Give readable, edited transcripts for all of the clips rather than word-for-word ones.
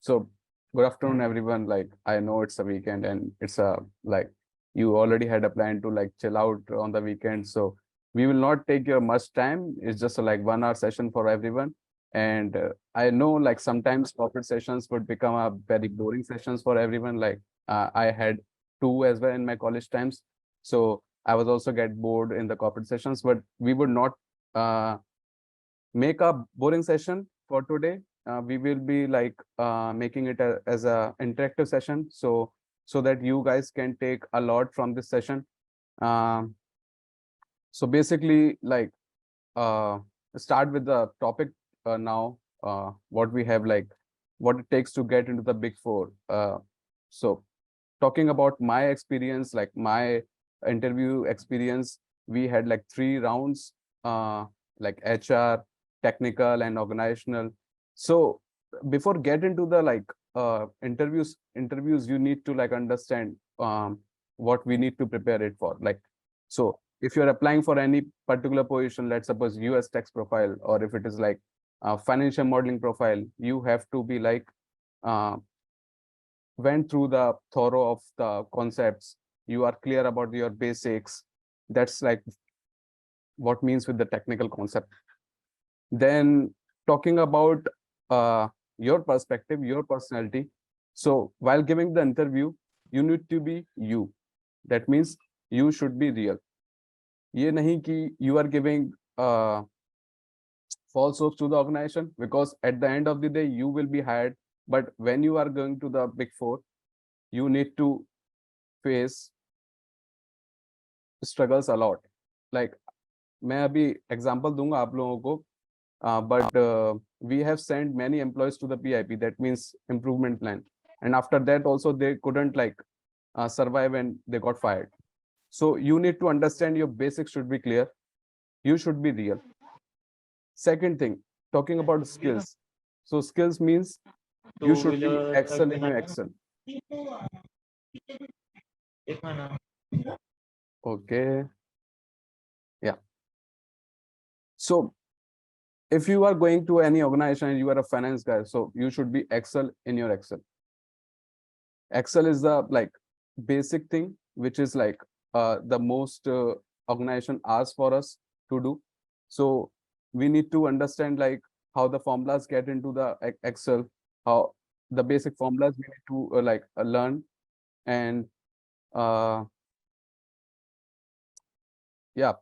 So good afternoon, everyone. Like, I know it's a weekend and it's a like you already had a plan to like chill out on the weekend. So we will not take your much time. It's just a like 1 hour session for everyone. And I know like sometimes corporate sessions would become a very boring sessions for everyone. Like I had two as well in my college times. So I was also get bored in the corporate sessions, but we would not uh, make a boring session for today. We will be like making it as a interactive session, so that you guys can take a lot from this session. Um, so basically, like uh, start with the topic now. What we have, like what it takes to get into the big four. So talking about my experience, like my interview experience, we had like 3 rounds, like HR, technical, and organizational. So before get into the like interviews, you need to like understand what we need to prepare it for. Like, so if you're applying for any particular position, let's suppose US tax profile, or if it is like financial modeling profile, you have to be like uh, went through the thorough of the concepts. You are clear about your basics. That's like what means with the technical concept. Then talking about your perspective, your personality. So while giving the interview, you need to be you. That means you should be real. ये नहीं कि you are giving false hopes to the organization, because at the end of the day you will be hired. But when you are going to the big four, you need to face struggles a lot. Like, मैं अभी example दूंगा आप लोगों को, but we have sent many employees to the PIP, that means improvement plan, and after that also they couldn't like survive and they got fired. So you need to understand your basics should be clear. You should be real. Second thing, talking about skills. So skills means you should be excel in your Excel. Okay. Yeah. So if you are going to any organization and you are a finance guy, so you should be excel in your Excel. Excel is the like basic thing, which is like the most organization asks for us to do. So we need to understand like how the formulas get into the Excel, how the basic formulas we need to learn. And yeah,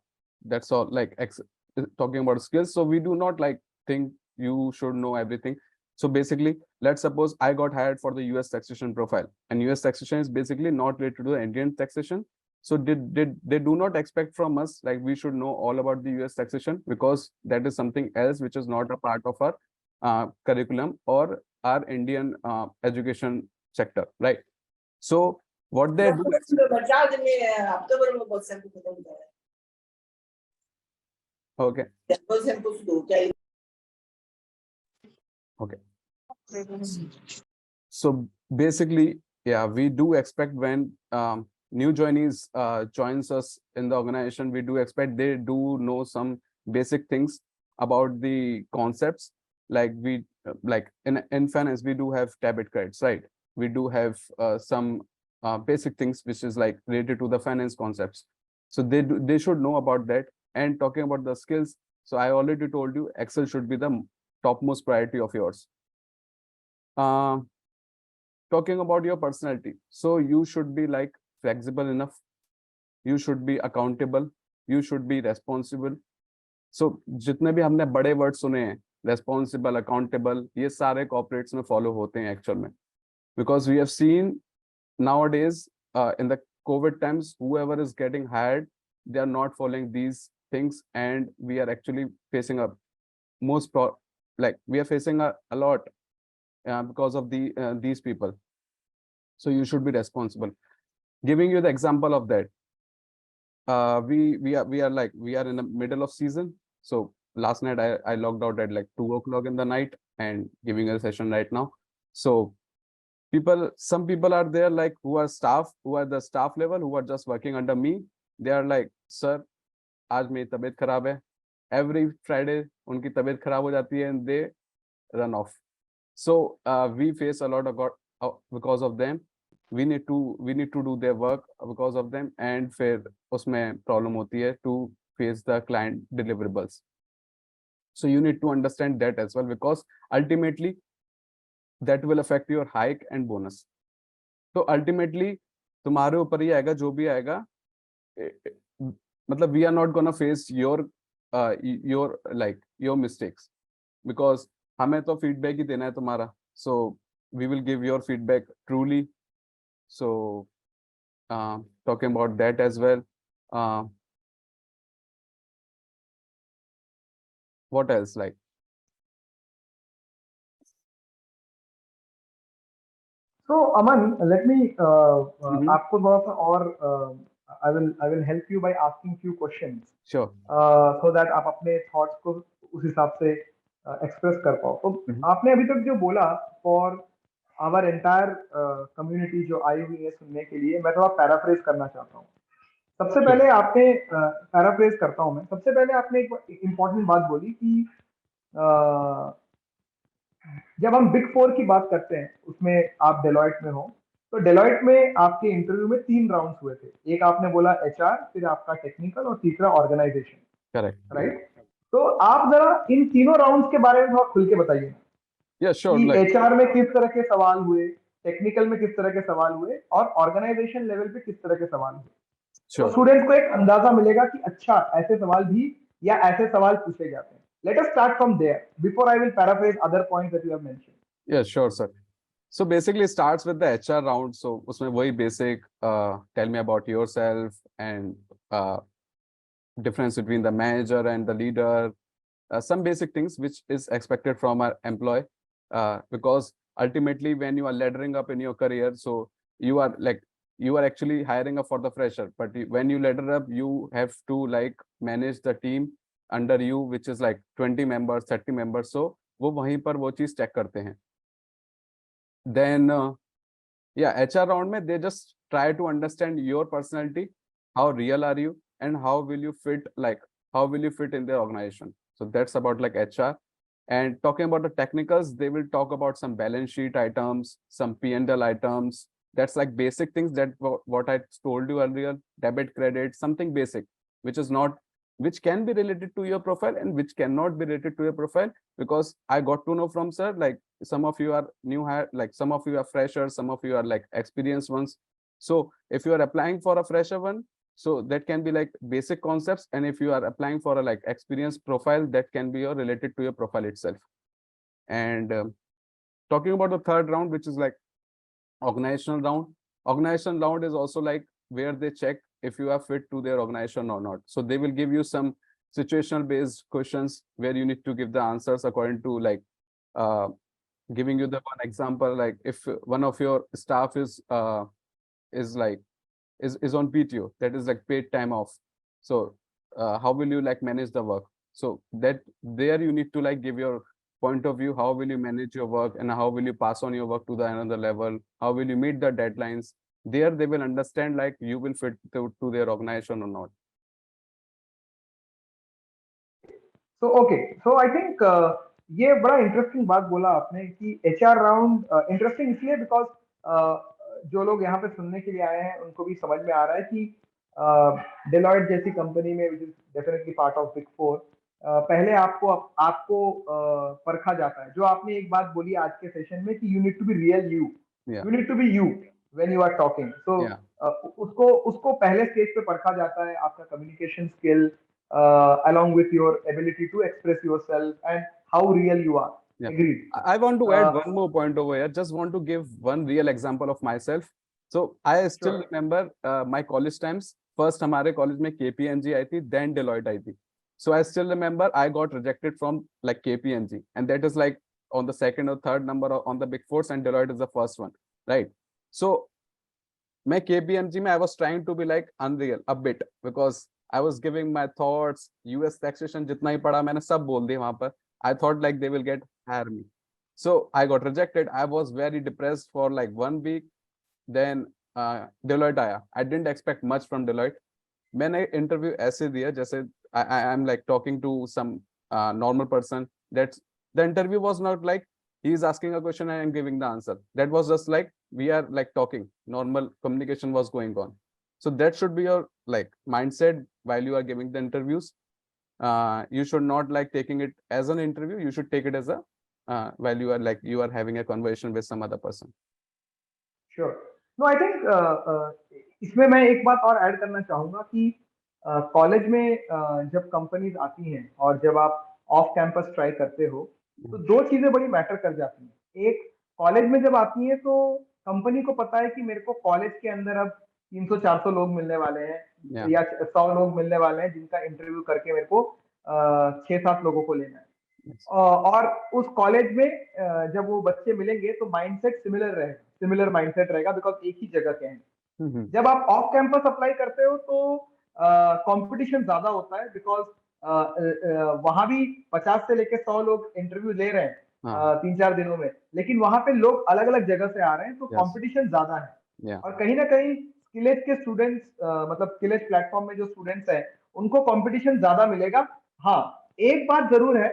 that's all. Like talking about skills, so we do not like think you should know everything. So basically, let's suppose I got hired for the US taxation profile, and US taxation is basically not related to the Indian taxation. So did they do not expect from us like we should know all about the US taxation, because that is something else which is not a part of our curriculum or our Indian education sector, right? So what they do. Okay. Okay. So basically, yeah, we do expect when new joinees joins us in the organization, we do expect they do know some basic things about the concepts. Like we like in finance, we do have debit credits, right? We do have some basic things which is like related to the finance concepts. So they should know about that. And talking about the skills, so I already told you Excel should be the topmost priority of yours. Talking about your personality, so you should be like flexible enough, you should be accountable, you should be responsible. So जितने भी हमने बड़े word सुने हैं, responsible, accountable, ये सारे corporates में follow होते हैं actual में, because we have seen nowadays in the COVID times, whoever is getting hired, they are not following these things, and we are actually facing a we are facing a lot because of these people. So you should be responsible. Giving you the example of that, we are in the middle of season. So last night I logged out at like 2 o'clock in the night and giving a session right now. So some people are there like who are the staff level, who are just working under me. They are like, sir, आज मेरी तबीयत खराब है. Every Friday उनकी तबीयत खराब हो जाती है and they run off. So we face a lot of because of them. We need to do their work because of them, and फिर उसमें problem होती है to face the client deliverables. So you need to understand that as well, because ultimately that will affect your hike and bonus. तो ultimately तुम्हारे ऊपर ही आएगा जो भी आएगा. मतलब we are not gonna face your like your mistakes, because हमें तो feedback ही देना है तुम्हारा. So we will give your feedback truly. So talking about that as well. What else like? So Aman, let me Mm-hmm. आपको थोड़ा सा और I will help you by asking few questions Sure. so that आप अपने thoughts को उस हिसाब से express कर पाओ. तो Mm-hmm. आपने अभी तक जो बोला for our entire community जो आई हुई है सुनने के लिए, मैं थोड़ा paraphrase करना चाहता हूँ. सबसे Sure. पहले आपने paraphrase करता हूँ मैं. सबसे पहले आपने एक important बात बोली कि जब हम बिग फोर की बात करते हैं उसमें आप डेलॉइट में हो, तो डेलॉइट में आपके इंटरव्यू में 3 राउंड्स हुए थे. एक आपने बोला एचआर, फिर आपका टेक्निकल और तीसरा ऑर्गेनाइजेशन. Correct. राइट? तो आप जरा इन तीनों राउंड्स के बारे में थोड़ा खुल के बताइए ना Yeah, sure. कि Like, एचआर में किस तरह के सवाल हुए, टेक्निकल में किस तरह के सवाल हुए और ऑर्गेनाइजेशन लेवल पे किस तरह के सवाल हुए. तो sure. स्टूडेंट्स को एक अंदाजा मिलेगा कि अच्छा ऐसे सवाल भी या ऐसे सवाल पूछे जाते हैं. Let us start from there before I will paraphrase other points that you have mentioned. Yeah, sure, sir. So basically it starts with the HR round. So उसमें वही basic, tell me about yourself and difference between the manager and the leader, some basic things which is expected from our employee, because ultimately when you are laddering up in your career, so you are actually hiring up for the fresher, but when you ladder up, you have to like manage the team under you, which is like 20 members, 30 members. So वो वहीं पर वो चीज check करते हैं. Then yeah, HR round में they just try to understand your personality, how real are you, and how will you fit, like how will you fit in their organization. So that's about like HR. And talking about the technicals, they will talk about some balance sheet items, some P&L items. That's like basic things that what I told you earlier, debit, credit, something basic, which is not, which can be related to your profile and which cannot be related to your profile. Because I got to know from sir, like some of you are new hire, like some of you are freshers, some of you are like experienced ones. So if you are applying for a fresher one, so that can be like basic concepts, and if you are applying for a like experienced profile, that can be your related to your profile itself. And talking about the third round, which is like organizational round. Organizational round is also like where they check if you are fit to their organization or not. So they will give you some situational based questions where you need to give the answers according to like uh, giving you the one example, like if one of your staff is like is on PTO, that is like paid time off. So how will you like manage the work? So that there you need to like give your point of view, how will you manage your work and how will you pass on your work to the another level, how will you meet the deadlines. There they will understand like you will fit to their organization or not. तो okay, so I think ये बड़ा interesting बात बोला आपने कि HR round interesting इसलिए because जो लोग यहाँ पे सुनने के लिए आए हैं उनको भी समझ में आ रहा है कि डेलॉयट जैसी कंपनी में which is definitely part of big four, पहले आपको आपको परखा जाता है. जो आपने एक बात बोली आज के सेशन में कि you need to be real you, Yeah. You need to be you when you are talking. So उसको उसको पहले स्टेज पे परखा जाता है, आपका communication skill along with your ability to express yourself and how real you are. Yeah. Agreed. I want to add one more point over here. Just want to give one real example of myself. So I still Sure. remember my college times. First हमारे college में KPMG आई थी, then Deloitte आई थी. So I still remember I got rejected from like KPMG, and that is like on the second or third number on the big fours, and Deloitte is the first one, right? So मैं KPMG में I was trying to be like unreal a bit, because I was giving my thoughts. US taxation जितना ही पढ़ा मैंने सब बोल दिया वहां पर. I thought like they will get hire me. So I got rejected. I was very depressed for like 1 week. Then Deloitte आया. I didn't expect much from Deloitte. मैंने interview ऐसे दिया जैसे I am like talking to some normal person. That's the interview was not like he is asking a question and I am giving the answer. That was just like we are like talking, normal communication was going on. So that should be your like mindset while you are giving the interviews. You should not like taking it as an interview, you should take it as a while you are like you are having a conversation with some other person. Sure no I think इसमें मैं एक बात और add करना चाहूंगा कि college में जब कंपनीज आती हैं और जब आप ऑफ कैंपस ट्राई करते हो तो दो चीजें बड़ी मैटर कर जाती हैं। एक, कॉलेज में जब आती है तो कंपनी को पता है कि मेरे को कॉलेज के अंदर अब 300-400 लोग मिलने वाले हैं Yeah. या 100 लोग मिलने वाले हैं जिनका इंटरव्यू करके मेरे को 6-7 लोगों को लेना है। Yes. और उस कॉलेज में जब वो बच्चे मिलेंगे तो माइंडसेट सिमिलर रहेगा, सिमिलर माइंडसेट रहेगा बिकॉज एक ही जगह के हैं। जब आप ऑफ कैंपस अप्लाई करते हो तो कंपटीशन ज्यादा होता है बिकॉज वहां भी 50 से लेके 100 लोग इंटरव्यू ले रहे हैं हाँ. 3-4 दिनों में, लेकिन वहां पे लोग अलग अलग जगह से आ रहे हैं तो Yes. कंपटीशन ज्यादा है। Yeah. और कहीं ना कहीं स्किलेज के स्टूडेंट्स मतलब स्किलेज प्लेटफॉर्म में जो स्टूडेंट्स हैं उनको कंपटीशन ज्यादा मिलेगा। हाँ, एक बात जरूर है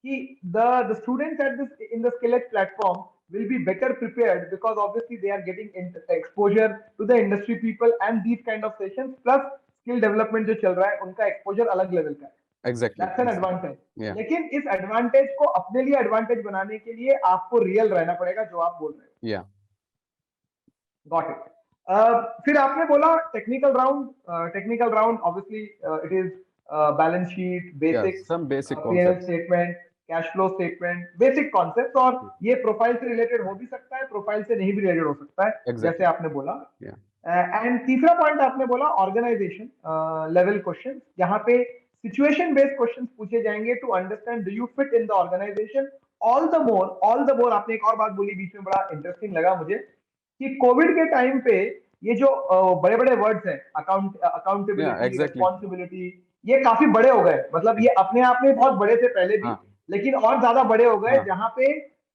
कि the students at this in the Skillet platform will be better prepared because obviously they are getting exposure to the industry people and these kind of sessions plus skill development जो चल रहा है उनका exposure अलग level का है। Exactly. That's an advantage. Yeah. लेकिन इस advantage को अपने लिए advantage बनाने के लिए आपको real रहना पड़ेगा जो आप बोल रहे हो। Yeah. Got it. फिर आपने बोला technical round obviously it is balance sheet, basics, some basic PL concepts. Statement, cash flow statement, basic concept. और ये प्रोफाइल से रिलेटेड हो भी सकता है, प्रोफाइल से नहीं भी रिलेटेड हो सकता है। Exactly. जैसे आपने बोला। Yeah. एंड तीसरा पॉइंट आपने बोला ऑर्गेनाइजेशन लेवल क्वेश्चन, यहाँ पे सिचुएशन बेस्ड क्वेश्चंस पूछे जाएंगे to understand do you fit in the organisation. All the more आपने एक और बात बोली बीच में, बड़ा इंटरेस्टिंग लगा मुझे कि कोविड के टाइम पे ये जो बड़े बड़े वर्ड्स हैं अकाउंटेबिलिटी, exactly. रिस्पॉन्सिबिलिटी, ये काफी बड़े हो गए। मतलब ये अपने आप में बहुत बड़े थे पहले भी, हाँ. लेकिन और ज्यादा बड़े हो गए। हाँ. जहां पे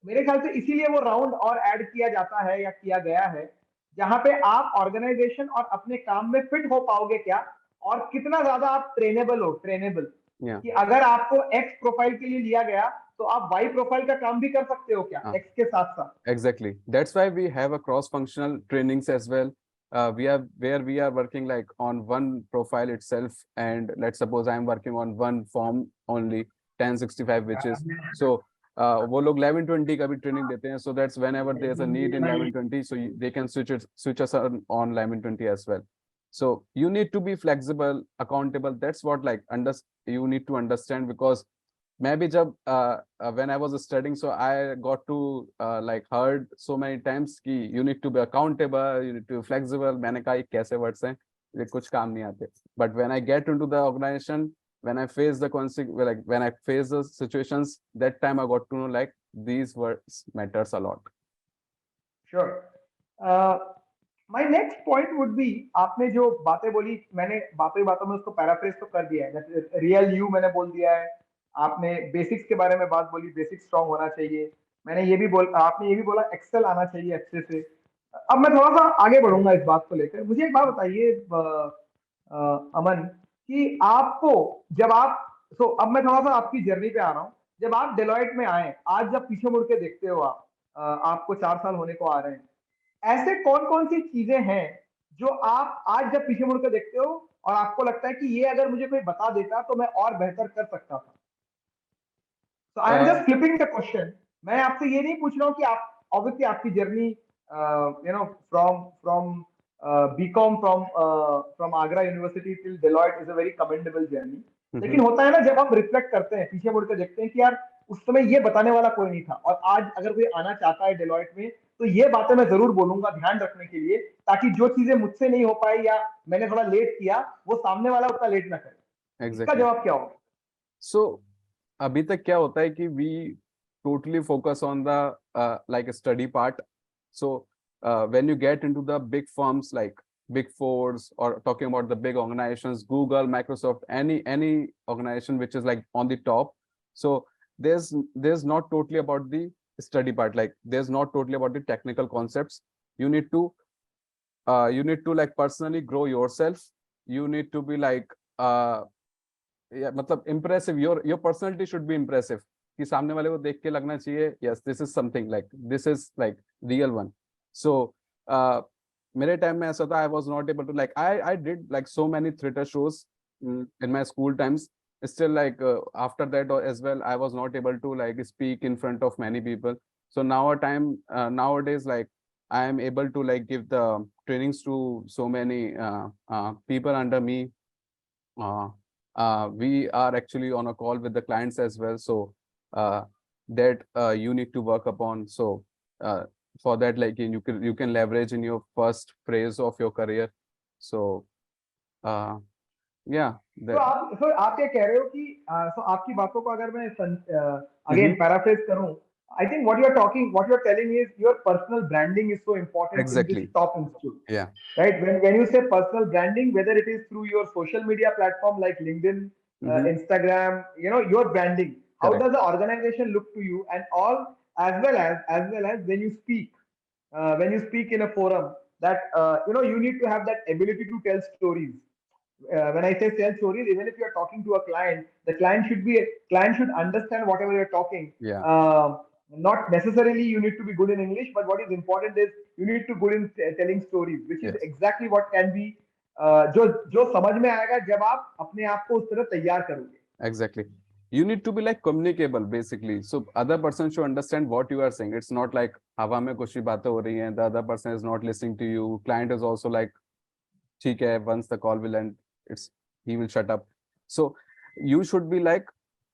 मेरे ख्याल से इसीलिए वो राउंड और ऐड किया जाता है या किया गया है, जहां पे आप ऑर्गेनाइजेशन और अपने काम में फिट हो पाओगे क्या और कितना ज्यादा आप ट्रेनेबल Yeah. कि अगर आपको एक्स प्रोफाइल के लिए लिया गया तो आप वाई प्रोफाइल का काम भी कर सकते हो क्या हाँ. एक्स के साथ साथ। Exactly. That's why we have a cross-functional trainings as well. We have where we are working like on one profile itself, and let's suppose I'm working on one form only, 1065, which is so. वो लोग 1120 का भी training देते हैं, so that's whenever there's a need in 1120, so they can switch us on 1120 as well. So you need to be flexible, accountable. That's what like you need to understand, because maybe jab when I was studying, so I got to like heard so many times कि you need to be accountable, you need to be flexible. मैंने कहा ये कैसे words हैं, ये कुछ काम नहीं आते. But when I get into the organization, when I face the like when I face the situations, that time I got to know like these words matters a lot. Sure. My next point would be, आपने जो बातें बोली मैंने बातों में उसको paraphrase तो कर दिया है। जैसे रियल यू मैंने बोल दिया है, आपने बेसिक्स के बारे में बात बोली, बेसिक स्ट्रांग होना चाहिए। मैंने ये भी आपने ये भी बोला एक्सेल आना चाहिए अच्छे से। अब मैं थोड़ा सा आगे बढ़ूंगा इस बात को लेकर। मुझे एक बात बताइए अमन कि आपको जब आप अब मैं थोड़ा सा आपकी जर्नी पे आ रहा हूँ। जब आप डेलॉयट में आए, आज जब पीछे मुड़ के देखते हो आप, आपको 4 साल होने को आ रहे हैं, ऐसे कौन कौन सी चीजें हैं जो आप आज जब पीछे मुड़ के देखते हो और आपको लगता है कि ये अगर मुझे कोई बता देता तो मैं और बेहतर कर सकता था। तो I am just flipping the question. मैं आपसे ये नहीं पूछ रहा हूँ कि आप ऑब्वियसली आपकी journey from BCom from Agra university till Deloitte is a very commendable journey. लेकिन होता है ना, जब हम रिफ्लेक्ट करते हैं, पीछे मुड़ के देखते हैं कि यार उस समय ये बताने वाला कोई नहीं था और आज अगर कोई आना चाहता है डेलॉयट में तो ये बातें मैं जरूर बोलूंगा ध्यान रखने के लिए, ताकि जो चीजें मुझसे नहीं हो पाई या मैंने थोड़ा लेट किया वो सामने वाला उतना लेट ना करे। इसका जवाब क्या होगा? So अभी तक क्या होता है कि we totally focus on the like study part. So when you get into the big firms like big fours, or talking about the big organizations, Google, Microsoft, any organization which is like on the top, so there's not totally about the study part, like there's not totally about the technical concepts. You need to like personally grow yourself. You need to be like yeah, matlab impressive. Your personality should be impressive. कि सामने वाले को देख के लगना चाहिए yes this is something like this is like real one. So मेरे time में ऐसा था I was not able to like I did like so many theater shows in my school times. Still like after that as well I was not able to like speak in front of many people. So nowadays like I am able to like give the trainings to so many people under me. We are actually on a call with the clients as well, so that you need to work upon. So for that like you can leverage in your first phase of your career. So yeah तो आप ये कह रहे हो कि so आपकी बातों को अगर मैं again paraphrase करूं, I think what you're telling is your personal branding is so important exactly in this top institute. Yeah. Right? When you say personal branding, whether it is through your social media platform like LinkedIn, Instagram, your branding. How Correct. does the organization look to you, and all as well as when you speak, in a forum, that you need to have that ability to tell stories. When I say tell stories, even if you're talking to a client, the client should understand whatever you're talking. Yeah. Not necessarily you need to be good in English, but what is important is you need to good in telling stories, which is Yes. exactly what can be जो समझ में आएगा जब आप अपने आप को उस तरह तैयार करोगे. Exactly. You need to be like communicable basically. So other person should understand what you are saying. It's not like हवा में कुछ ही बातें हो रही हैं. The other person is not listening to you. Client is also like ठीक है. Once the call will end, he will shut up. So you should be like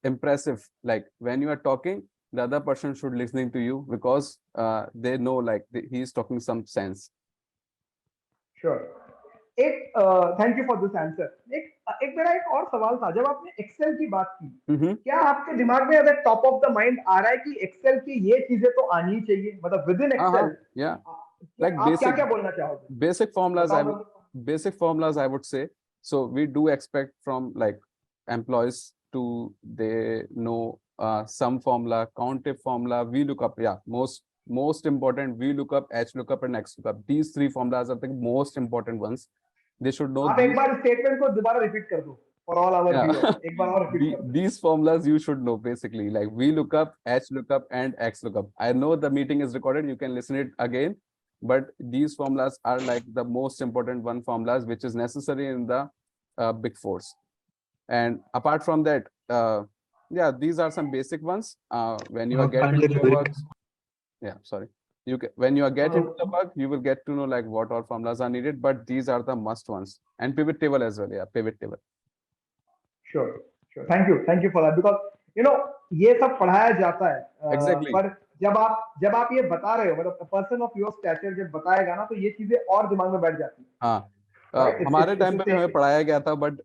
impressive. Like when you are talking, the other person should listening to you because they know like he is talking some sense. Sure. Thank you for this answer. एक मेरा एक और सवाल था. जब आपने Excel की बात की, क्या आपके दिमाग में अगर टॉप ऑफ द माइंड आ रहा है कि एक्सेल की ये चीजें तो आनी चाहिए, मतलब विद इन एक्सेल like आप क्या क्या बोलना चाहोगे? basic formulas I would say. So we do expect from like employees to they know some formula, countif formula, VLOOKUP. Most important VLOOKUP, HLOOKUP and XLOOKUP. These three formulas are the most important ones. They should know. आप एक बार statement को दोबारा repeat कर दो for all our viewers. एक बार और repeat कर दो. These formulas you should know basically, like VLOOKUP, HLOOKUP and XLOOKUP. I know the meeting is recorded, you can listen it again, but these formulas are like the most important formulas which is necessary in the big fours. And apart from that, these are some basic ones. When you are getting into the work, when you are getting into the work, you will get to know like what all formulas are needed, but these are the must ones. And pivot table as well. Pivot table. Sure. Thank you for that, because ये सब पढ़ाया जाता है. Exactly. पर जब आप ये बता रहे हो, मतलब पर्सन ऑफ योर स्टैचर जब बताएगा ना, तो ये चीजें और दिमाग में बैठ जाती हैं. हाँ. हमारे टाइम पे हमें पढ़ाया गया था, बट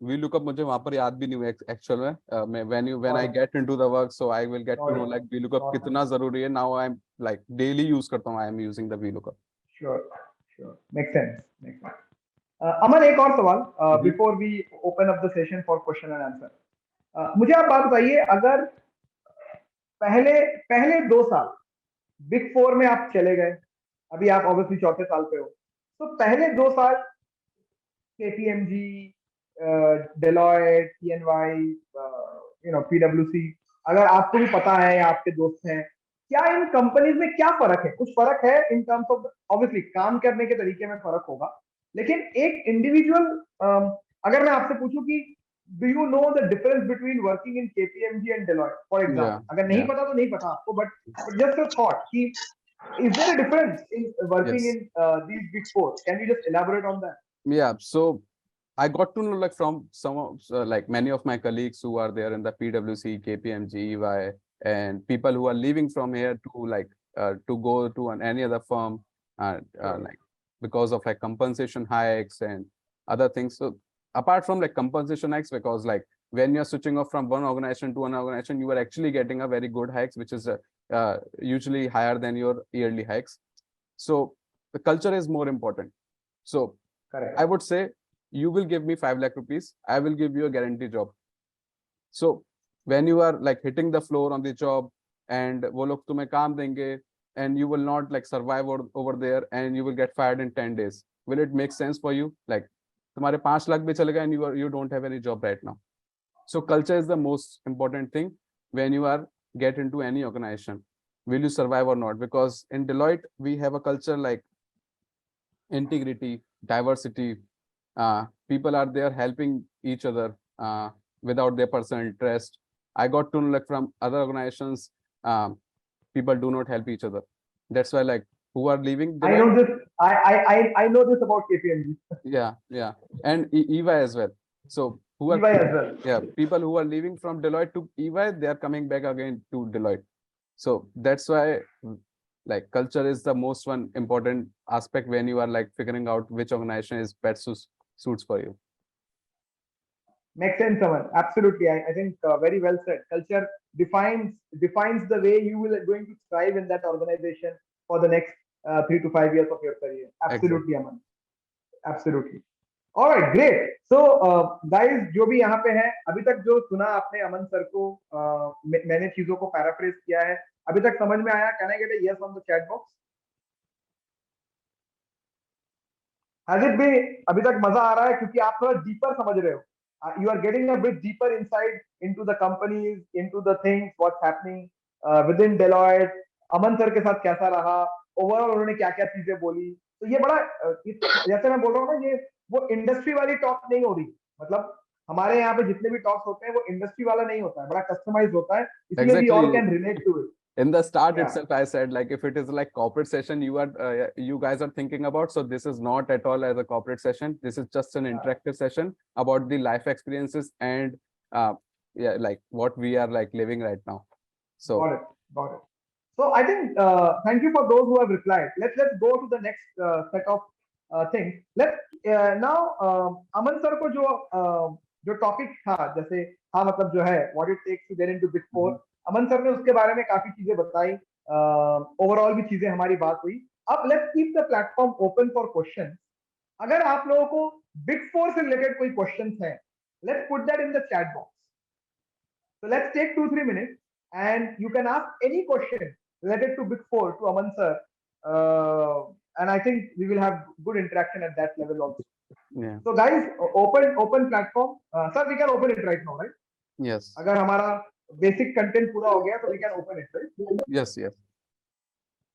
VLOOKUP मुझे वहां पर याद भी नहीं हुआ एक्चुअल में. when I get into the work, so I will get to know like VLOOKUP कितना जरूरी है. Now I'm like daily use करता हूँ. I am using the VLOOKUP. Sure. Makes sense. अमन, एक और सवाल before we open up the session for question and answer. मुझे आप बात बताइए, अगर पहले 2 साल बिग 4 में आप चले गए, अभी आप ऑब्वियसली 4थे साल पे हो, तो पहले 2 साल KPMG, Deloitte, EY, PwC, अगर आपको भी पता है या आपके दोस्त हैं, क्या इन कंपनीज में क्या फर्क है? कुछ फर्क है इन टर्म्स ऑफ, ऑब्वियसली काम करने के तरीके में फर्क होगा, लेकिन एक इंडिविजुअल, अगर मैं आपसे पूछूं कि do you know the difference between working in KPMG and Deloitte, for example? अगर नहीं पता तो नहीं पता आपको, but just a thought कि is there a difference in working in these big four? Can you just elaborate on that? Yeah, so I got to know like from some of like many of my colleagues who are there in the PwC, KPMG, EY, and people who are leaving from here to like to go to any other firm, like because of like compensation hikes and other things. So apart from like compensation hikes, because like when you're switching off from one organization to another organization, you are actually getting a very good hikes, which is usually higher than your yearly hikes. So the culture is more important. So correct. I would say you will give me 5 lakh rupees, I will give you a guarantee job. So when you are like hitting the floor on the job and वो लोग तुम्हें काम देंगे and you will not like survive over there and you will get fired in 10 days, will it make sense for you? Like तुम्हारे 5 लाख भी चले गए and you don't have any job right now. So culture is the most important thing when you are get into any organization, will you survive or not? Because in Deloitte, we have a culture like integrity, diversity. People are there helping each other without their personal interest. I got to know like from other organizations, people do not help each other. That's why like who are leaving I Deloitte. know this. I know this about KPMG. Yeah, and EY as well. So who are EY as well. yeah, people who are leaving from Deloitte to EY, they are coming back again to Deloitte. So that's why like culture is the most one important aspect when you are like figuring out which organization is best suits for you. Makes sense, Aman. Absolutely. I think very well said. Culture defines the way you will going to thrive in that organization for the next 3 to 5 years of your career. Exactly. Absolutely, Aman. Absolutely. Alright, great. So, guys, जो भी यहाँ पे है, अभी तक जो सुना आपने अमन सर को, मैंने चीजों को पैराफ्रेज किया है, अभी तक समझ में आया? Can I get a yes on the chat box? Has it been? अभी तक मजा आ रहा है क्योंकि आप थोड़ा डीपर समझ रहे हो. You are getting a bit deeper inside into the companies, into the things, what's happening within Deloitte. Aman sir के साथ कैसा रहा? ओवरऑल उन्होंने क्या क्या चीजें बोली? तो ये बड़ा जैसे मैं बोल रहा हूँ ना, ये वो इंडस्ट्री वाली टॉक नहीं हो रही. मतलब हमारे यहाँ पे जितने भी टॉक्स होते हैं वो इंडस्ट्री वाला नहीं होता है, बड़ा कस्टमाइज होता है, इसलिए we all Exactly. Can relate to it. In the start Yeah. itself, I said like if it is like corporate session you guys are thinking about, so this is not at all as a corporate session. This is just an interactive session about the life experiences and yeah, like what we are like living right now. So got it. So I think thank you for those who have replied. Let's go to the next set of things. Let's now Aman sir को जो topic था, जैसे हाँ मतलब जो है what it takes to get into Big Four, Aman sir ने उसके बारे में काफी चीजें बताई. ओवरऑल भी चीजें हमारी बात हुई. अब let's keep the platform open for questions. अगर आप लोगों को बिग फोर से रिलेटेड कोई क्वेश्चंस हैं, let's put that in the chat box. So let's take 2-3 minutes and you can ask any question related to Big Four to Aman sir. And I think we will have good interaction at that level also. yeah. So guys, open platform. Sir, we can open it right now, right? Yes. अगर हमारा basic content पूरा हो गया तो we can open it, right? Yes.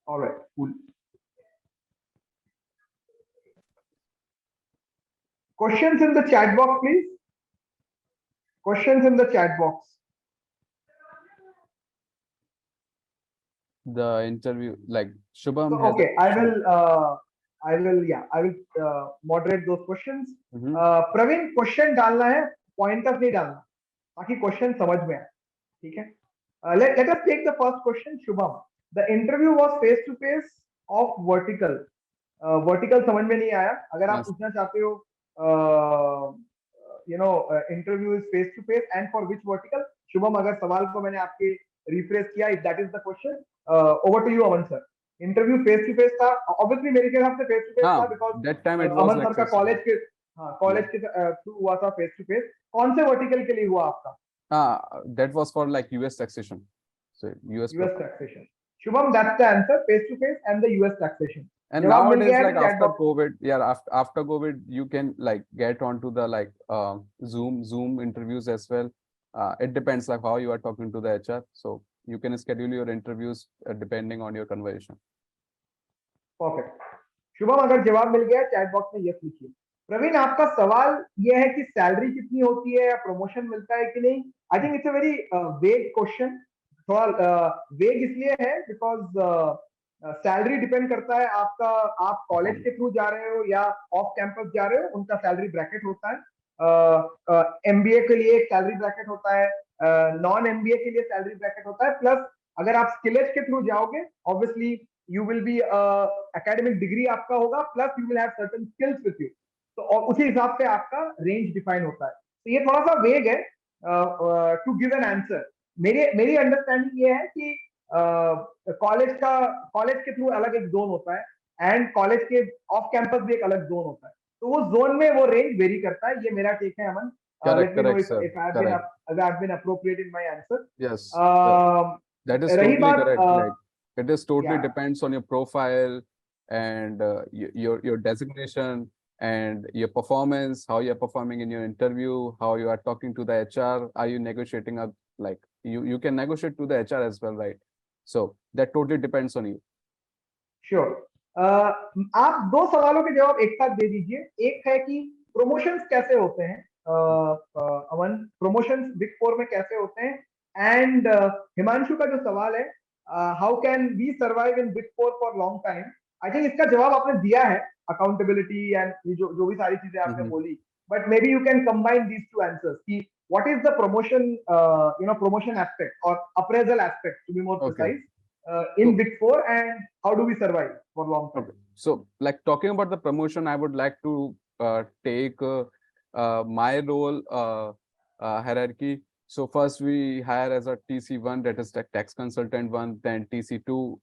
All right, cool. Questions in the chat box, please. Questions in the chat box. The interview, like Shubham So, has okay, I will moderate those questions. Praveen, question डालना है, pointers नहीं डालना, ताकि question समझ में आए, ठीक है? Let us take the first question, Shubham. The interview was face to face of vertical. Vertical समझ में नहीं आया. अगर आप पूछना चाहते हो, interview is face to face and for which vertical? Shubham, अगर सवाल को मैंने आपके rephrase किया, if that is the question, over to you, Aman sir. Interview face to face था, obviously मेरे हिसाब से face to face था because that time it was Aman sir का कॉलेज के थ्रू हुआ था face to face. कौन से vertical के लिए हुआ आपका? That was for like US taxation. So US taxation. Shubham, that's the answer, face to face and the US taxation. And nowadays, like after COVID, after COVID, you can like get onto the like Zoom interviews as well. It depends like how you are talking to the HR. So you can schedule your interviews depending on your conversation. Perfect. Shubham, अगर जवाब मिल गया chat box में yes लिखिए. प्रवीण, आपका सवाल यह है कि सैलरी कितनी होती है या प्रमोशन मिलता है कि नहीं. I think it's a very vague question. थोड़ा वेग इसलिए है बिकॉज सैलरी डिपेंड करता है आपका, आप कॉलेज के थ्रू जा रहे हो या ऑफ कैंपस जा रहे हो, उनका सैलरी ब्रैकेट होता है. एमबीए के लिए एक सैलरी ब्रैकेट होता है, नॉन एमबीए के लिए सैलरी ब्रैकेट होता है. प्लस अगर आप स्किलेज के थ्रू जाओगे, obviously you will be academic degree आपका होगा, plus you will have certain skills with you. तो उसी हिसाब से आपका रेंज डिफाइन होता है. तो ये थोड़ा सा वेग है टू गिव एन आंसर. मेरी अंडरस्टैंडिंग ये है कि कॉलेज के थ्रू अलग एक जोन होता है एंड कॉलेज के ऑफ कैंपस भी एक अलग जोन होता है. तो वो जोन में वो रेंज वेरी करता है. ये मेरा टेक है, अमन. Correct, sir. If I've been appropriate in my answer. Yes. That is totally correct. Like it is totally depends on your profile and your designation and your performance, how you're performing in your interview, how you are talking to the HR, are you negotiating a like you can negotiate to the HR as well, right? So that totally depends on you. Sure. आप दो सवालों के जवाब एक साथ दे दीजिए। एक है कि प्रमोशंस कैसे होते हैं, अमन, प्रमोशंस बिग फोर में कैसे होते हैं, एंड हिमांशु का जो सवाल है, how can we survive in big four for long time. I think इसका जवाब आपने दिया है, अकाउंटेबिलिटी एंड जो भी सारी चीजें आपने बोली, but may be you can combine these two answers कि what is the promotion, promotion aspect or appraisal aspect, to be more precise, in Big Four, and how do we survive for long time? Okay. So, like talking about the promotion, I would like to take my role hierarchy. So first we hire as a TC1, that is like tax consultant one, then TC2.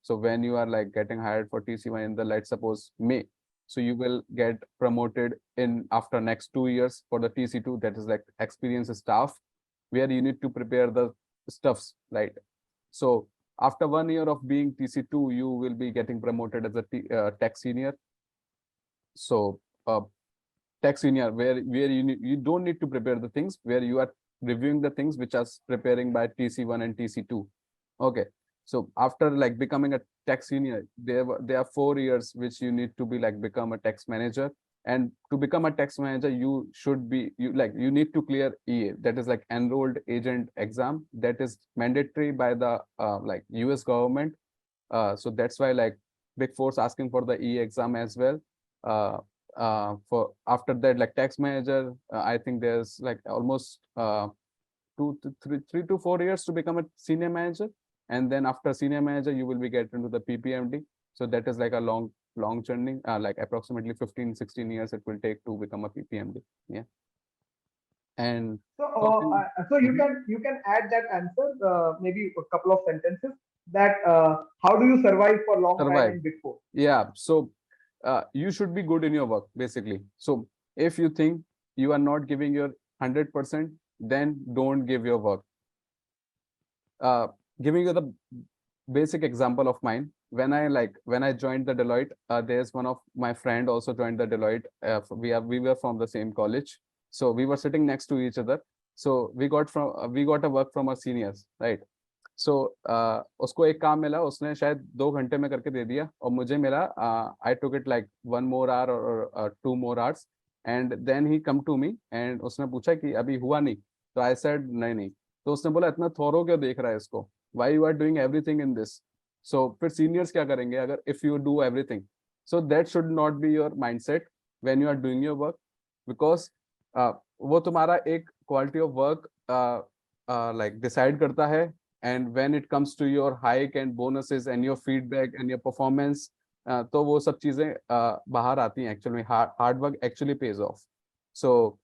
So when you are like getting hired for TC1 in the, let's suppose, May, so you will get promoted in after next 2 years for the TC2, that is like experienced staff, where you need to prepare the stuffs, right? So after 1 year of being TC2, you will be getting promoted as a tech senior. So tech senior, where you don't need to prepare the things, where you are reviewing the things which are preparing by TC1 and TC2. Okay. So after like becoming a tech senior, there are 4 years which you need to be like become a tax manager. And to become a tax manager, you should be you need to clear EA, that is like enrolled agent exam, that is mandatory by the like US government. So that's why like Big Four's asking for the EA exam as well. For after that, like tax manager, I think there's like almost 3 to 4 years to become a senior manager. And then after senior manager, you will be get into the PPMD. So that is like a long journey, like approximately 15-16 years it will take to become a PPMD. Yeah. And so you can add that answer, maybe a couple of sentences, that how do you survive for long time in Big Four? Yeah. So you should be good in your work, basically. So if you think you are not giving your 100%, then don't give your work. Giving you the basic example of mine, when I joined the Deloitte, there's one of my friend also joined the Deloitte. We were from the same college, so we were sitting next to each other. So we got a work from our seniors, right? So उसको एक काम मिला, उसने शायद 2 घंटे में करके दे दिया, और मुझे मिला I took it like 1 more hour or 2 more hours. And then he come to me and उसने पूछा कि अभी हुआ नहीं, तो I said नहीं। तो उसने बोला इतना थोरो क्यों देख रहा है इसको, why you are doing everything in this? So फिर seniors क्या करेंगे अगर if you do everything? So that should not be your mindset when you are doing your work, because वो तुम्हारा एक quality of work like decide करता है. And when it comes to your hike and bonuses and your feedback and your performance, तो वो सब चीजें बाहर आती हैं actually. Hard work actually pays off. So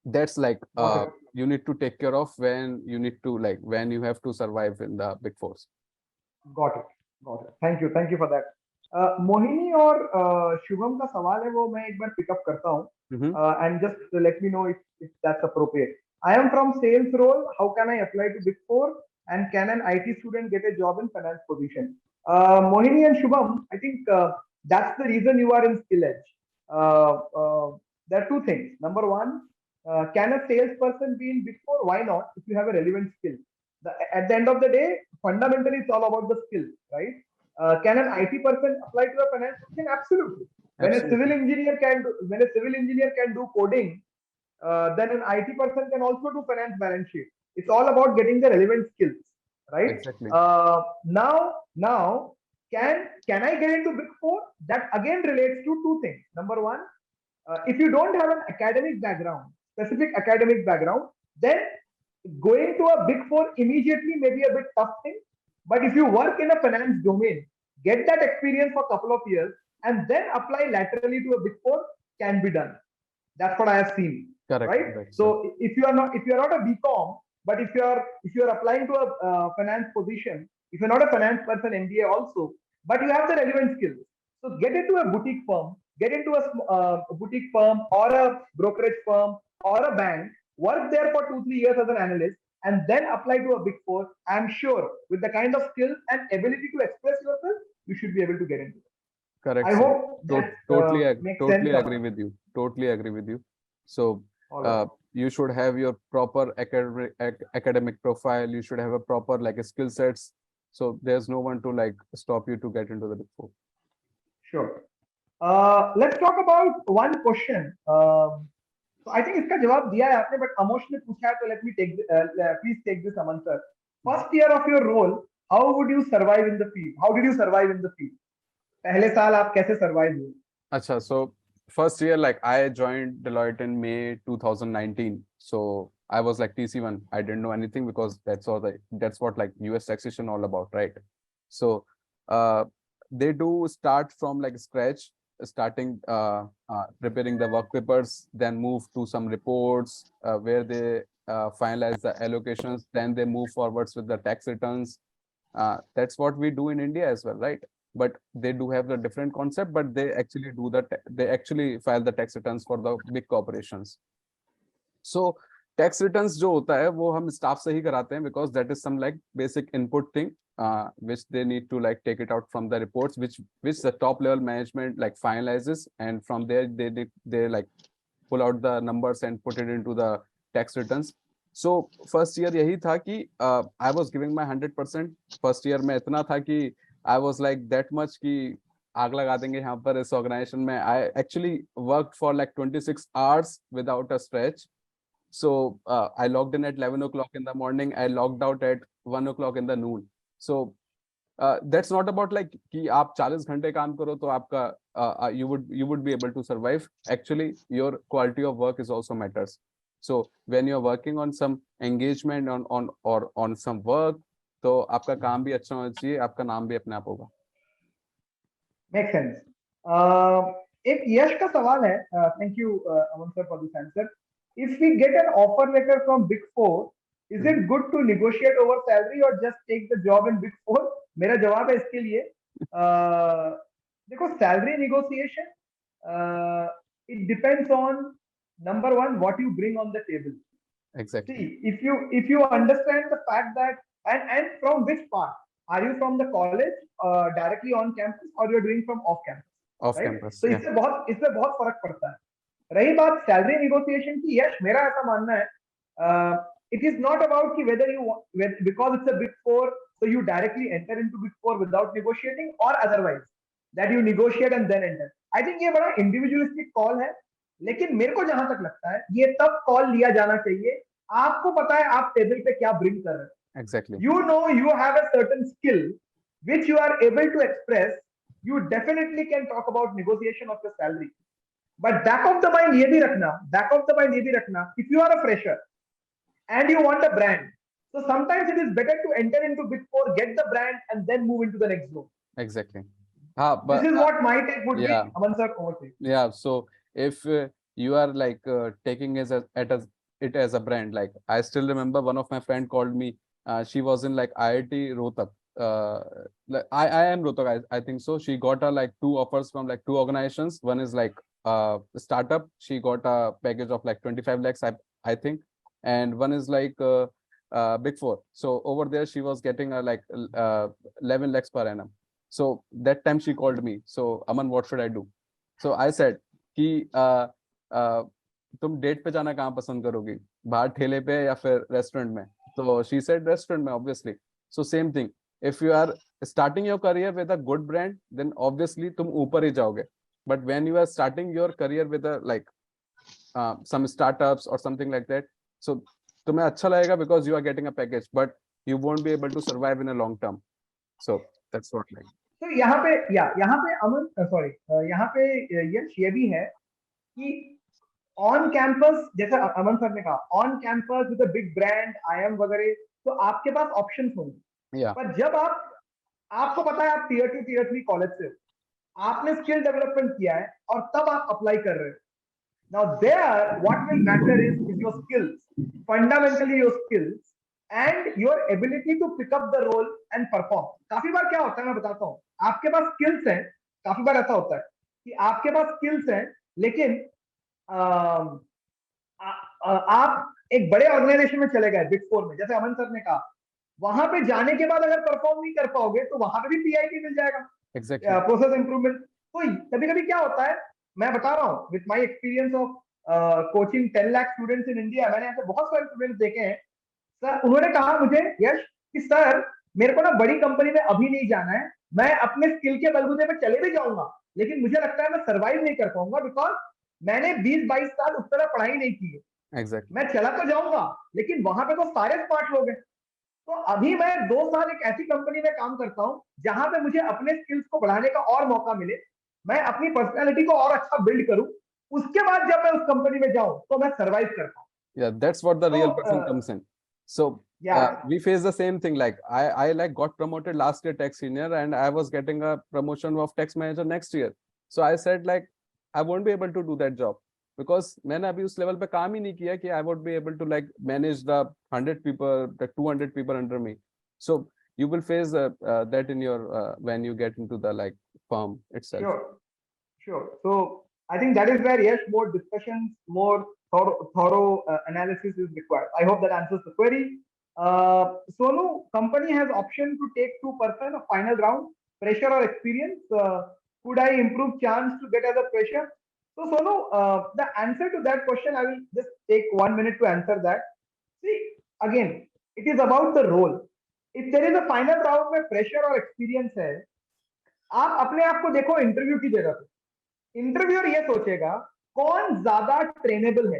that's like you need to take care of when you need to when you have to survive in the Big Fours. Got it. Thank you for that. Mohini और शुभम का सवाल है, वो मैं एक बार pickup करता हूँ, and just let me know if that's appropriate. I am from sales role. How can I apply to Big Four? And can an IT student get a job in finance position? Mohini and Shubham, I think that's the reason you are in Skill Edge. There are two things. Number one, can a salesperson be in Big Four? Why not? If you have a relevant skill. At the end of the day, fundamentally, it's all about the skill, right? Can an IT person apply to a finance position? Absolutely. When a civil engineer can do coding, then an IT person can also do finance balance sheet. It's all about getting the relevant skills, right? Exactly. Now, can I get into Big Four? That again relates to two things. Number one, if you don't have an academic background, specific academic background, then going to a Big Four immediately may be a bit tough thing. But if you work in a finance domain, get that experience for a couple of years, and then apply laterally to a Big Four, can be done. That's what I have seen. Correct. Right? Correct, so if you are not a BCom, but if you are applying to a finance position, if you're not a finance person, MBA also, but you have the relevant skills, so get into a boutique firm, get into a boutique firm or a brokerage firm or a bank, work there for 2-3 years as an analyst, and then apply to a Big Four. I'm sure with the kind of skills and ability to express yourself, you should be able to get into it. Correct. I hope that totally makes totally sense. agree with you. Totally agree with you. So All right. You should have your proper academic profile. You should have a proper like skill sets. So there's no one to like stop you to get into the Big Four. Sure. Let's talk about one question. So I think इसका जवाब दिया है आपने, but Amosh ने पूछा है, तो let me take please take this, Aman sir. First year of your role, how would you survive in the field? How did you survive in the field? पहले साल आप कैसे survive हुए? Acha, so first year, like I joined Deloitte in May 2019. So I was like TC1. I didn't know anything because that's what like US taxation all about, right? So they do start from like scratch, starting preparing the work papers, then move to some reports where they finalize the allocations, then they move forwards with the tax returns. That's what we do in India as well, right? But they do have a different concept, but they actually do they actually file the tax returns for the big corporations. So tax returns जो होता है वो हम staff से ही कराते हैं, because that is some like basic input thing which they need to like take it out from the reports which the top level management like finalizes, and from there they like pull out the numbers and put it into the tax returns. So first year यही था कि I was giving my 100%. First year में इतना था कि I was like that much कि आग लगा देंगे यहाँ पर इस organization में. I actually worked for like 26 hours without a stretch. So I logged in at 11 o'clock in the morning. I logged out at 1 o'clock in the noon. So that's not about like कि आप 40 घंटे काम करो तो आपका you would be able to survive. Actually, your quality of work is also matters. So when you're working on some engagement on some work, तो आपका काम भी अच्छा होना चाहिए, आपका नाम भी अपने आप होगा. Makes sense. एक यश का सवाल है. Thank you, Aman sir, for this answer. If we get an offer letter from Big Four, is it good to negotiate over salary or just take the job in Big Four? मेरा जवाब है इसके लिए, देखो salary negotiation, it depends on number one what you bring on the table. Exactly. See, if you understand the fact that and from which part are you, from the college directly on campus, or you're doing from off campus? Off right? campus. तो Yeah. इससे बहुत फर्क पड़ता है. रही बात salary negotiation की, यश मेरा ऐसा मानना है, it is not about कि whether you because it's a Big Four so you directly enter into Big Four without negotiating, or otherwise that you negotiate and then enter. I think ये बड़ा individualistic call है, लेकिन मेरे को जहां तक लगता है ये तब कॉल लिया जाना चाहिए आपको पता है आप टेबल पे क्या ब्रिंग कर रहे हैं. Exactly. You know you have a certain skill which you are able to express. You definitely can talk about negotiation of the salary. But back of the mind ये भी रखना, if you are a fresher and you want a brand, so sometimes it is better to enter into Big Four, get the brand, and then move into the next zone. Exactly. But this is what my take would yeah. be. Aman sir, over to you. Yeah. So if you are like taking it as a brand, like I still remember one of my friend called me. She was in like IIT Rohtak. Like I am Rohtak, I think so. She got like 2 offers from like 2 organizations. One is like startup. She got a package of like 25 lakhs, I think, and one is like Big Four. So over there she was getting like 11 lakhs per annum. So that time she called me. So Aman, what should I do? So I said कि तुम date पे जाना कहाँ पसंद करोगी, बाहर ठेले पे या फिर रेस्टोरेंट में? तो she said restaurant में, obviously. So same thing. If you are starting your career with a good brand, then obviously तुम ऊपर ही जाओगे. But when you are starting your career with a like some startups or something like that, so तुम्हें अच्छा लगेगा because you are getting a package, but you won't be able to survive in a long term. So that's what like. तो यहाँ पे अमन sorry यहाँ पे ये भी है कि ऑन कैंपस, जैसे अमन सर ने कहा, on campus with a big brand IIM वगैरह, तो आपके पास ऑप्शंस होंगे. पर जब आपको पता है आप टियर 2 टियर 3 कॉलेज से आपने स्किल डेवलपमेंट किया है और तब आप अप्लाई कर रहे हो. Now there what will matter is your skills, fundamentally your skills and your ability to pick up the role and perform. काफी बार क्या होता है मैं बताता हूँ, आपके पास स्किल्स हैं, काफी बार ऐसा होता है कि आपके पास स्किल्स हैं, लेकिन आप एक बड़े ऑर्गेनाइजेशन में चले गए, बिग फोर में, जैसे अमन सर ने कहा, वहां पे जाने के बाद अगर परफॉर्म नहीं कर पाओगे तो वहां पे भी PIT मिल जाएगा, प्रोसेस इंप्रूवमेंट. तो कभी कभी क्या होता है, मैं बता रहा हूँ with my experience of coaching 10 lakh students in India, मैंने ऐसे बहुत सारे स्टूडेंट्स देखे हैं सर। उन्होंने कहा मुझे यश कि सर मेरे को ना बड़ी कंपनी में अभी नहीं जाना है, मैं अपने स्किल के बलबूते पे चले भी जाऊंगा, लेकिन मुझे लगता है मैं सर्वाइव नहीं कर पाऊंगा, बिकॉज मैंने 20-22 साल उस तरह पढ़ाई नहीं की है। एग्जैक्टली। मैं चला तो जाऊंगा लेकिन वहां पे तो सारे स्मार्ट लोग हैं। तो अभी मैं 2 साल एक ऐसी कंपनी में काम करता हूँ जहां पे मुझे अपने स्किल्स को बढ़ाने का और मौका मिले, मैं अपनी पर्सनैलिटी को और अच्छा बिल्ड करूं, उसके बाद जब मैं उस कंपनी में जाऊं तो मैं सर्वाइव कर पाऊं। Yeah, that's what the तो real person comes in. So या we face the same thing. Like I like got promoted last year tech senior, and I was getting a promotion of tax manager next year. So I said like I won't be able to do that job because मैंने अभी उस level पे काम ही नहीं किया कि I would be able to like manage the 100 people, the 200 people under me. So you will face that in your when you get into the like firm itself. Sure sure. So I think that is where yes more discussions, more thorough analysis is required. I hope that answers the query. Sonu, company has option to take 2% of final round, fresher or experience. Could I improve chance to get as a fresher? So Sonu, the answer to that question, I will just take 1 minute to answer that. See, again, it is about the role. If there is a final round में fresher or experience है, आप अपने आप को देखो interview की जगह पे, इंटरव्यूअर ये सोचेगा कौन ज्यादा ट्रेनेबल है।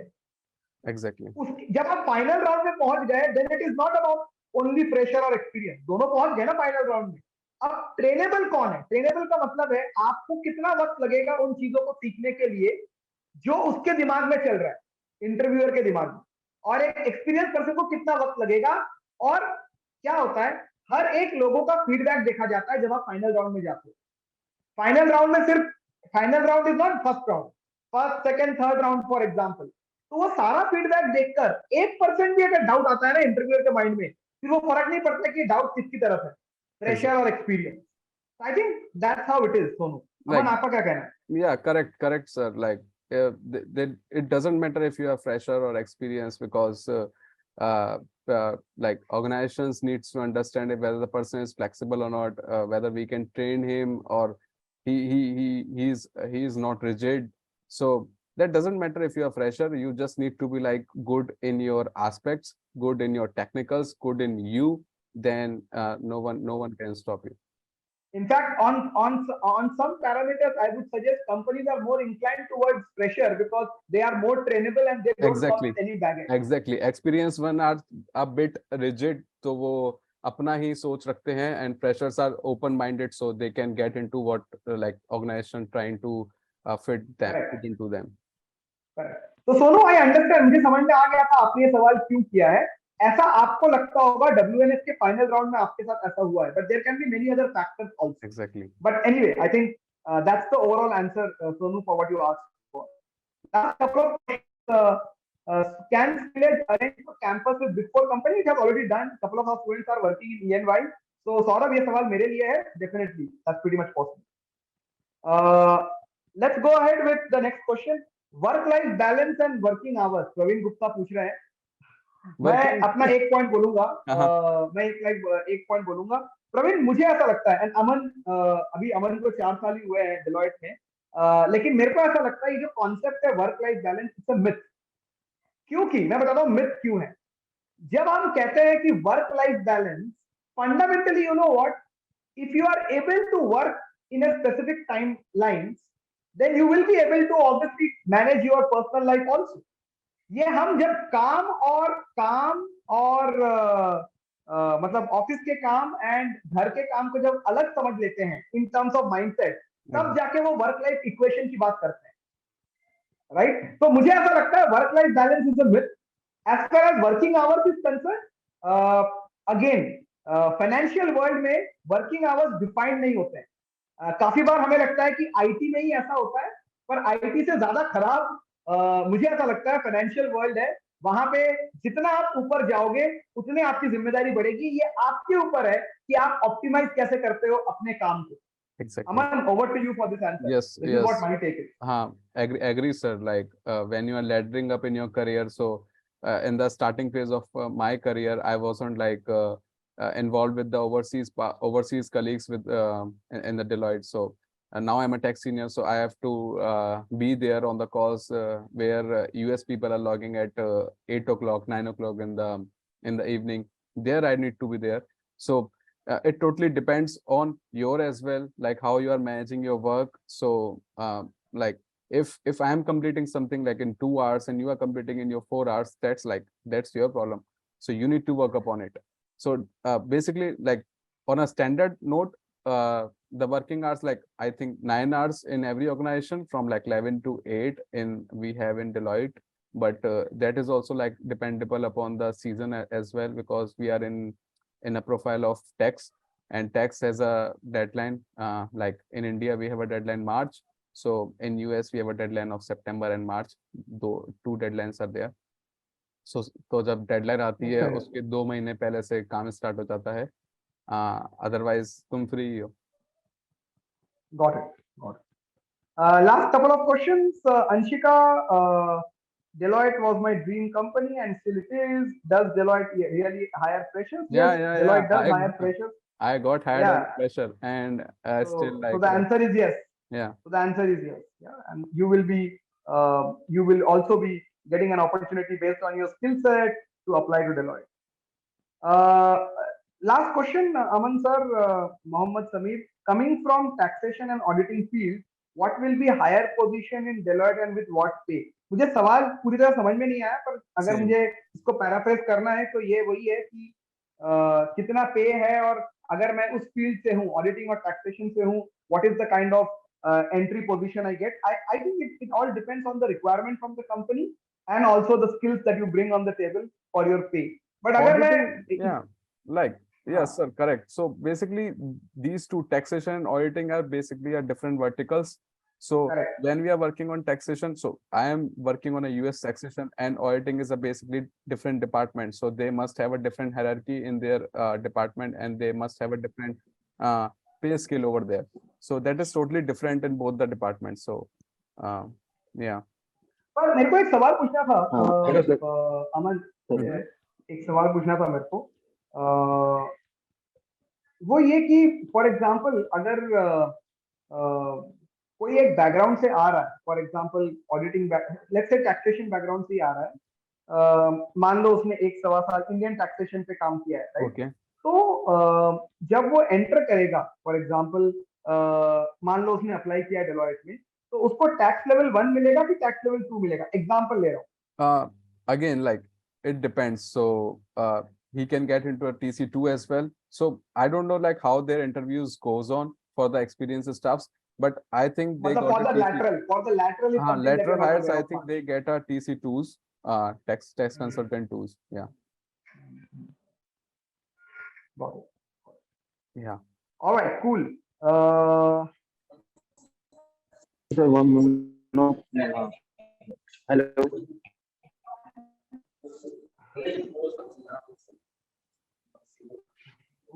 Exactly. जब आप फाइनल राउंड में पहुंच गए then it is not about only pressure और एक्सपीरियंस, दोनों पहुंच गए ना फाइनल राउंड में। अब ट्रेनेबल कौन है? ट्रेनेबल का मतलब है आपको कितना वक्त लगेगा उन चीजों को सीखने के लिए जो उसके दिमाग में चल रहा है, इंटरव्यूअर के दिमाग में, और एक एक्सपीरियंस पर्सन को कितना वक्त लगेगा। और क्या होता है, हर एक लोगों का फीडबैक देखा जाता है जब आप फाइनल राउंड में जाते हो। फाइनल राउंड में सिर्फ, final round is not first round, first second third round for example. तो वो सारा फीडबैक देखकर 1% भी अगर डाउट आता है ना इंटरव्यूअर के माइंड में, फिर वो फर्क नहीं पड़ता कि डाउट किसकी तरफ है, प्रेशर और experience. I think that's how it is. Sonu, Aman Like आपका क्या कहना है? yeah, correct, sir. Like it doesn't matter if you are fresher or experienced because uh, like organizations needs to understand if whether the person is flexible or not, whether we can train him or he is not rigid. So that doesn't matter if you are fresher. You just need to be like good in your aspects, good in your technicals, good in you. Then no one can stop you. In fact, on some parameters, I would suggest companies are more inclined towards pressure because they are more trainable and they don't come Exactly. with any baggage. Exactly. Experienced one are a bit rigid, तो वो अपना ही सोच रखते हैं, and freshers are open-minded, so they can get into what like organization trying to fit Correct. into them. Correct. तो Sonu, I understand, मुझे समझ में आ गया था आपने ये सवाल क्यों किया है। ऐसा आपको लगता होगा WNS के फाइनल राउंड में आपके साथ ऐसा हुआ है, but there can be many other factors also. Exactly. But anyway, I think that's the overall answer, Sonu, for what you asked for. Last couple of questions. Can Village arrange for campus with Big Four company? It has already done. Couple of our students are working in ENY. So Saurabh, ये सवाल मेरे लिए है. Definitely, that's pretty much possible. Let's go ahead with the next question. Work-life balance and working hours. Praveen Gupta पूछ रहे हैं। मैं अपना एक पॉइंट बोलूंगा, मैं एक पॉइंट बोलूंगा। प्रवीण, मुझे ऐसा लगता है, एंड अमन, अभी अमन को 4 साल ही हुए हैं डिलॉयट में, लेकिन मेरे को ऐसा लगता है ये जो कॉन्सेप्ट है work life balance, it's a myth. क्योंकि मैं बताता हूँ मिथ क्यों है। जब हम कहते हैं कि work life balance, fundamentally you know what, if you are able to work in a specific time lines, then you will be able to obviously manage your personal life also. ये हम जब काम और मतलब ऑफिस के काम and घर के काम को जब अलग समझ लेते हैं इन टर्म्स ऑफ माइंडसेट, तब जाके वो वर्क लाइफ इक्वेशन की बात करते हैं, राइट? तो मुझे ऐसा लगता है work life balance is a myth. As far as working hours is concern, again financial world में वर्किंग आवर्स डिफाइंड नहीं होते हैं। काफी बार हमें लगता है कि आईटी में ही ऐसा होता है, पर आईटी से ज्यादा खराब मुझे ऐसा लगता है फाइनेंशियल वर्ल्ड है। वहां पे जितना आप ऊपर जाओगे उतने आपकी जिम्मेदारी बढ़ेगी। ये आपके ऊपर है कि आप ऑप्टिमाइज कैसे करते हो अपने काम को। Exactly. Aman, over to you for this answer. Yes, This yes. is what my take is. Agree, sir. Like when you are laddering up in your career, so in the starting phase of my career, I wasn't like involved with the overseas colleagues with in the Deloitte. So now I'm a tech senior, so I have to be there on the calls where US people are logging at 8 o'clock, 9 o'clock in the evening. There I need to be there. So it totally depends on your as well, like how you are managing your work. So like if I am completing something like in 2 hours and you are completing in your 4 hours, that's your problem. So you need to work upon it. So basically, like on a standard note, the working hours, like I think 9 hours in every organization, from like 11 to 8 in we have in Deloitte. But that is also like dependable upon the season as well, because we are in a profile of tax, and tax has a deadline. Like in India we have a deadline March, so in US we have a deadline of September and March. Though two deadlines are there. So तो जब deadline आती है उसके 2 महीने पहले से काम start हो जाता है, अदरवाइज तुम फ्री हो. Got it. Got it. Last couple of questions. Anshika, Deloitte was my dream company and still it is. Does Deloitte really hire freshers? Yes, Deloitte does hire freshers. I got hired on pressure, and still like. So the answer is yes. Yeah. So the answer is yes. Yeah, and you will also be getting an opportunity based on your skill set to apply to Deloitte. Last question, Aman sir, Mohammed Sameer, coming from taxation and auditing field, what will be higher position in Deloitte and with what pay? मुझे सवाल पूरी तरह समझ में नहीं आया, पर अगर मुझे इसको पैराफ्रेज करना है तो ये वही है कि कितना पे है, और अगर मैं उस फील्ड से हूँ, ऑडिटिंग और टैक्सेशन से हूँ, what is the kind of entry position I get? I think it all depends on the requirement from the company and also the skills that you bring on the table for your pay. But अगर मैं like yes sir, correct. So basically these two, taxation and auditing, are basically different verticals. So correct. When we are working on taxation, so I am working on a US taxation, and auditing is a basically different department, so they must have a different hierarchy in their department, and they must have a different pay scale over there. So that is totally different in both the departments. So yeah. पर मेरे को एक सवाल पूछना था अमन, एक सवाल पूछना था मेरे को, वो ये कि फॉर एग्जांपल अगर कोई एक बैकग्राउंड से आ रहा है, for example auditing, let's say taxation background से आ रहा है, मान लो उसने 1-1.25 साल इंडियन टैक्सेशन पे काम किया है, राइट? तो जब वो एंटर करेगा, फॉर एग्जांपल मान लो उसने अप्लाई किया है डेलॉयट में, तो उसको टैक्स लेवल 1 मिलेगा कि टैक्स लेवल 2 मिलेगा? एग्जांपल ले रहा हूँ. Again, like it depends. So he can get into a TC2 as well. So I don't know like how their interviews goes on for the experienced staffs, but I think they got for the lateral is lateral hires. I think they get a TC2s, tax consultant 2s. Yeah. Got it. Yeah. All right. Cool. Hello.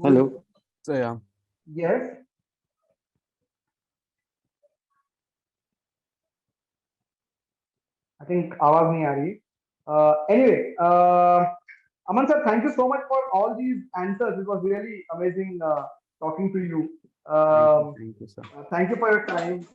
Hello. So yeah. Yes. I think आवाज नहीं आ रही. Anyway, Aman sir, thank you so much for all these answers. It was really amazing talking to you. Thank you, sir. Thank you for your time.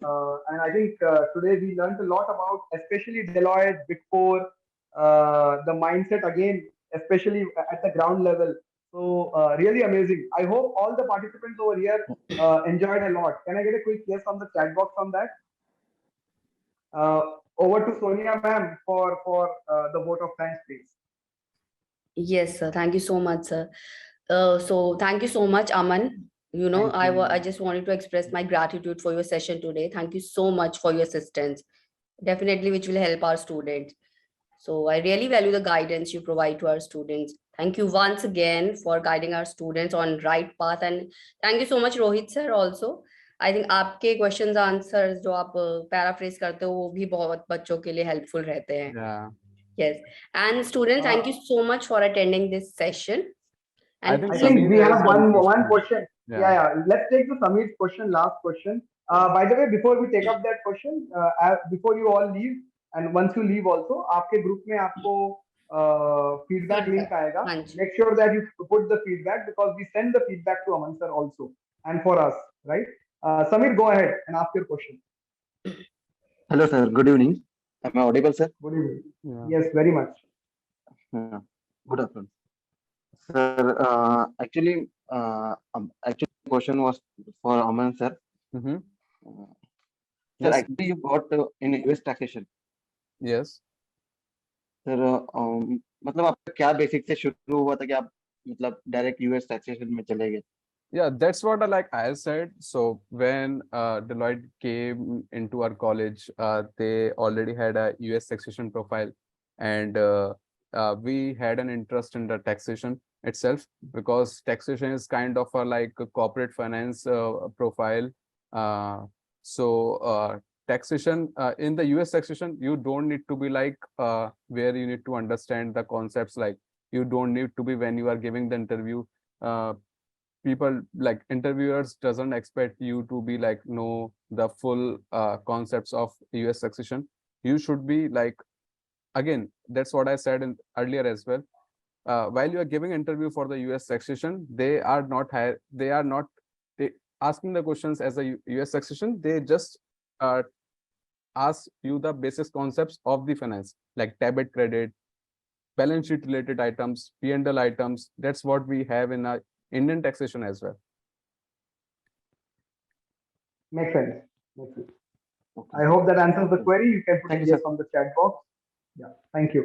And I think today we learned a lot about, especially Deloitte, Big Four, the mindset again, especially at the ground level. So really amazing. I hope all the participants over here enjoyed a lot. Can I get a quick yes on the chat box on that? Over to Sonia ma'am for the vote of thanks, please. Yes, sir. Thank you so much, sir. So thank you so much, Aman. You know, I just wanted to express my gratitude for your session today. Thank you so much for your assistance. Definitely, which will help our students. So I really value the guidance you provide to our students. Thank you once again for guiding our students on right path. And thank you so much, Rohit sir, also. I think आपके questions answers जो आप paraphrase करते हो वो भी बहुत बच्चों के लिए helpful रहते हैं. Yeah. Yes. And students, thank you so much for attending this session. And I think we have one question. Yeah. Let's take the Sameer's question, last question. By the way, before we take up that question, before you all leave, and once you leave also, आपके group में आपको feedback link आएगा. Make sure that you put the feedback, because we send the feedback to Aman sir also and for us, right? Samir, go ahead and ask your question. Hello, sir. Good evening. Am I audible, sir? Good evening. Yeah. Yes, very much. Yeah. Good afternoon, sir. Actually, question was for Aman, sir. Mm-hmm. Uh, Sir, Yes. actually, you got in US taxation. Yes. Sir मतलब आपका क्या basic से शुरू हुआ था कि आप मतलब डायरेक्ट यूएस टैक्सेशन में चले गए? Yeah, that's what I said. So when Deloitte came into our college, they already had a US taxation profile, and we had an interest in the taxation itself because taxation is kind of a like a corporate finance profile. Uh, so taxation in the US taxation, you don't need to be like where you need to understand the concepts. Like you don't need to be when you are giving the interview. People like interviewers doesn't expect you to be like know the full concepts of US succession. You should be like, again, that's what I said in earlier as well. While you are giving interview for the US succession, they are not they, asking the questions as a US succession. They just uh, ask you the basic concepts of the finance, like debit, credit, balance sheet related items, P&L items. That's what we have in our Indian taxation as well. Makes sense. Makes sense. Okay. I hope that answers the query. You can put Thank a you, yes sir. on the chat box. Yeah, thank you.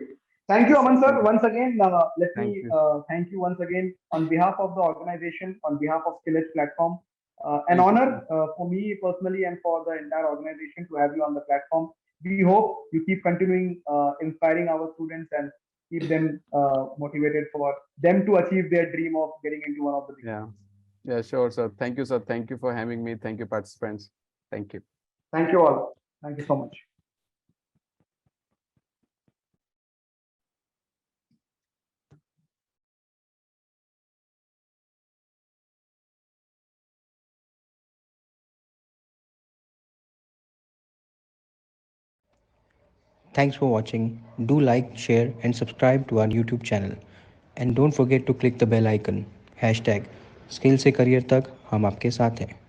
Thank you, Aman sir. Thank you. Once again, let Thank me you. thank you once again on behalf of the organization, on behalf of Skill Edge platform. An Thank you, honor for me personally and for the entire organization to have you on the platform. We hope you keep continuing inspiring our students and keep them motivated for them to achieve their dream of getting into one of the big Yeah. schools. Yeah, sure, sir. Thank you, sir. Thank you for having me. Thank you, participants. Thank you. Thank you all. Thank you so much. Thanks for watching. Do like, share, and subscribe to our YouTube channel. And don't forget to click the bell icon. #Skill से career तक हम आपके साथ हैं.